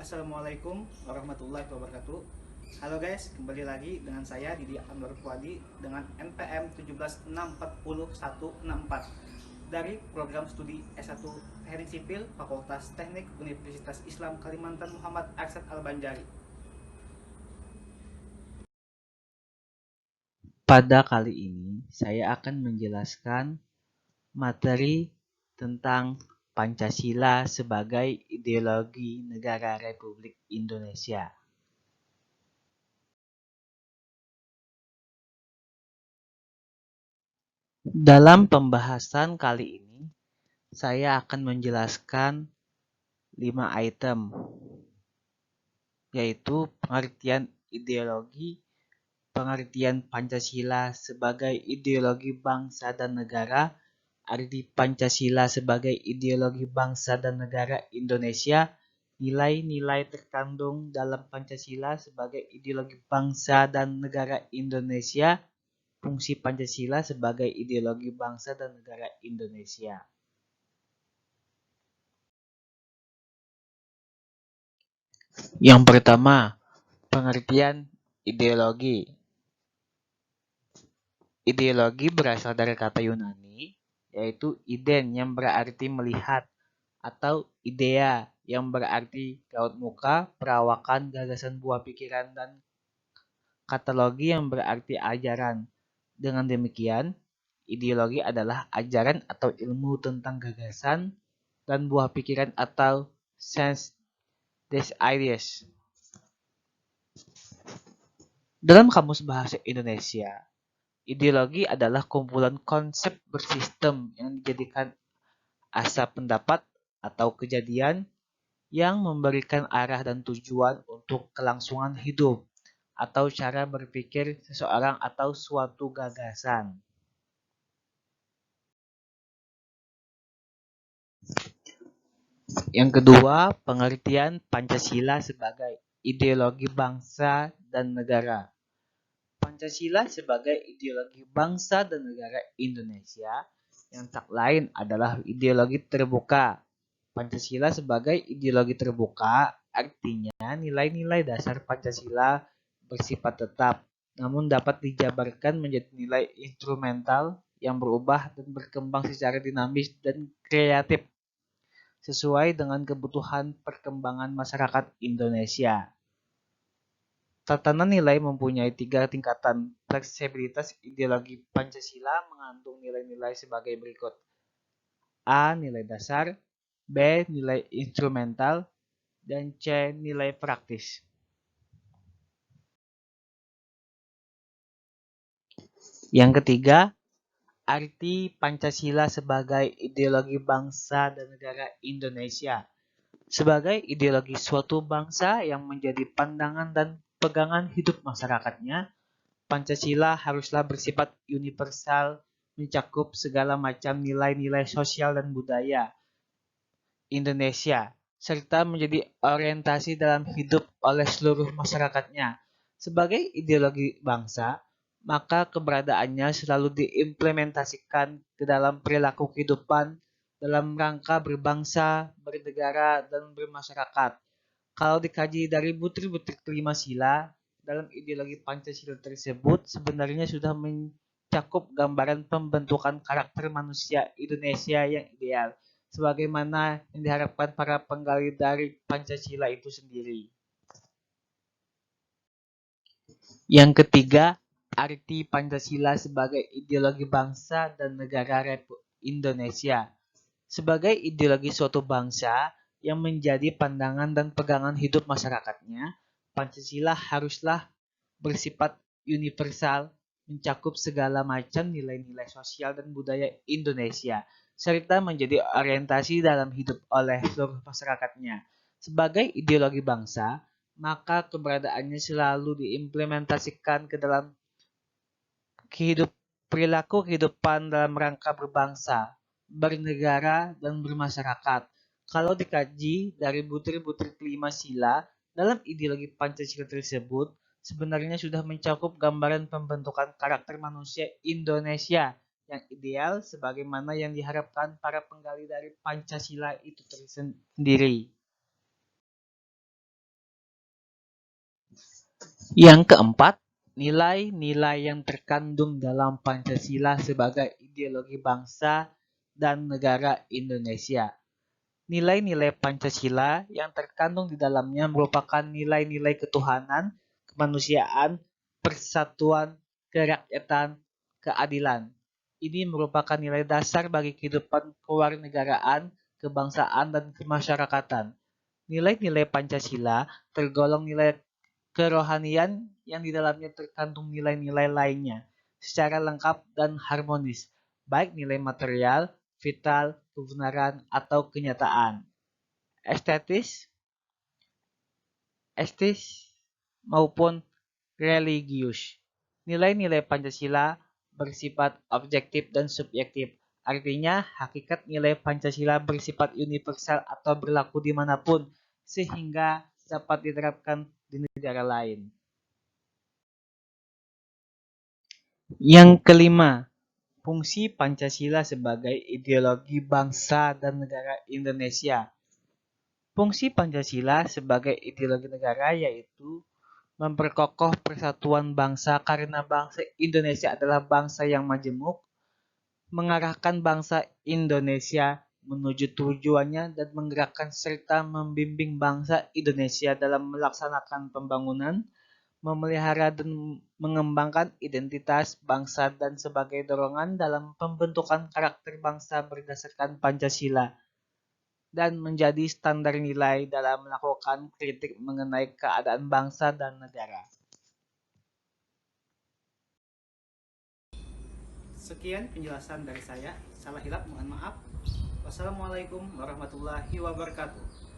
Assalamualaikum warahmatullahi wabarakatuh. Halo guys, kembali lagi dengan saya Didi Anwar Puadi dengan NPM 1764164 dari program studi S1 Teknik Sipil Fakultas Teknik Universitas Islam Kalimantan Muhammad Arsad Al-Banjari. Pada kali ini, saya akan menjelaskan materi tentang Pancasila sebagai ideologi negara Republik Indonesia. Dalam pembahasan kali ini, saya akan menjelaskan 5 item, yaitu pengertian ideologi, pengertian Pancasila sebagai ideologi bangsa dan negara, arti Pancasila sebagai ideologi bangsa dan negara Indonesia, nilai-nilai terkandung dalam Pancasila sebagai ideologi bangsa dan negara Indonesia, fungsi Pancasila sebagai ideologi bangsa dan negara Indonesia. Yang pertama, pengertian ideologi. Ideologi berasal dari kata Yunani, yaitu iden yang berarti melihat, atau idea yang berarti raut muka, perawakan, gagasan buah pikiran, dan katalogi yang berarti ajaran. Dengan demikian, ideologi adalah ajaran atau ilmu tentang gagasan dan buah pikiran atau sense des ideas. Dalam Kamus Bahasa Indonesia, ideologi adalah kumpulan konsep bersistem yang dijadikan asal pendapat atau kejadian yang memberikan arah dan tujuan untuk kelangsungan hidup atau cara berpikir seseorang atau suatu gagasan. Yang kedua, pengertian Pancasila sebagai ideologi bangsa dan negara. Pancasila sebagai ideologi bangsa dan negara Indonesia yang tak lain adalah ideologi terbuka. Pancasila sebagai ideologi terbuka artinya nilai-nilai dasar Pancasila bersifat tetap, namun dapat dijabarkan menjadi nilai instrumental yang berubah dan berkembang secara dinamis dan kreatif sesuai dengan kebutuhan perkembangan masyarakat Indonesia. Tatanan nilai mempunyai 3 tingkatan. Fleksibilitas ideologi Pancasila mengandung nilai-nilai sebagai berikut. A. Nilai dasar, B. Nilai instrumental, dan C. Nilai praktis. Yang ketiga, arti Pancasila sebagai ideologi bangsa dan negara Indonesia. Sebagai ideologi suatu bangsa yang menjadi pandangan dan pegangan hidup masyarakatnya, Pancasila haruslah bersifat universal, mencakup segala macam nilai-nilai sosial dan budaya Indonesia, serta menjadi orientasi dalam hidup oleh seluruh masyarakatnya. Sebagai ideologi bangsa, maka keberadaannya selalu diimplementasikan ke dalam perilaku kehidupan dalam rangka berbangsa, bernegara, dan bermasyarakat. Kalau dikaji dari butir-butir kelima sila, dalam ideologi Pancasila tersebut sebenarnya sudah mencakup gambaran pembentukan karakter manusia Indonesia yang ideal, sebagaimana yang diharapkan para penggali dari Pancasila itu sendiri. Yang ketiga, arti Pancasila sebagai ideologi bangsa dan negara Republik Indonesia. Sebagai ideologi suatu bangsa yang menjadi pandangan dan pegangan hidup masyarakatnya, Pancasila haruslah bersifat universal, mencakup segala macam nilai-nilai sosial dan budaya Indonesia, serta menjadi orientasi dalam hidup oleh seluruh masyarakatnya. Sebagai ideologi bangsa, maka keberadaannya selalu diimplementasikan ke dalam perilaku kehidupan dalam rangka berbangsa, bernegara, dan bermasyarakat. Kalau dikaji dari butir-butir kelima sila dalam ideologi Pancasila tersebut, sebenarnya sudah mencakup gambaran pembentukan karakter manusia Indonesia yang ideal sebagaimana yang diharapkan para penggali dari Pancasila itu sendiri. Yang keempat, nilai-nilai yang terkandung dalam Pancasila sebagai ideologi bangsa dan negara Indonesia. Nilai-nilai Pancasila yang terkandung di dalamnya merupakan nilai-nilai ketuhanan, kemanusiaan, persatuan, kerakyatan, keadilan. Ini merupakan nilai dasar bagi kehidupan kewarganegaraan, kebangsaan, dan kemasyarakatan. Nilai-nilai Pancasila tergolong nilai kerohanian yang di dalamnya terkandung nilai-nilai lainnya secara lengkap dan harmonis, baik nilai material, vital, kebenaran, atau kenyataan, estetis, estis, maupun religius. Nilai-nilai Pancasila bersifat objektif dan subjektif. Artinya, hakikat nilai Pancasila bersifat universal atau berlaku dimanapun, sehingga dapat diterapkan di negara lain. Yang kelima, fungsi Pancasila sebagai ideologi bangsa dan negara Indonesia. Fungsi Pancasila sebagai ideologi negara yaitu memperkokoh persatuan bangsa karena bangsa Indonesia adalah bangsa yang majemuk, mengarahkan bangsa Indonesia menuju tujuannya dan menggerakkan serta membimbing bangsa Indonesia dalam melaksanakan pembangunan, memelihara dan mengembangkan identitas bangsa dan sebagai dorongan dalam pembentukan karakter bangsa berdasarkan Pancasila dan menjadi standar nilai dalam melakukan kritik mengenai keadaan bangsa dan negara. Sekian penjelasan dari saya. Salah hilap mohon maaf. Wassalamualaikum warahmatullahi wabarakatuh.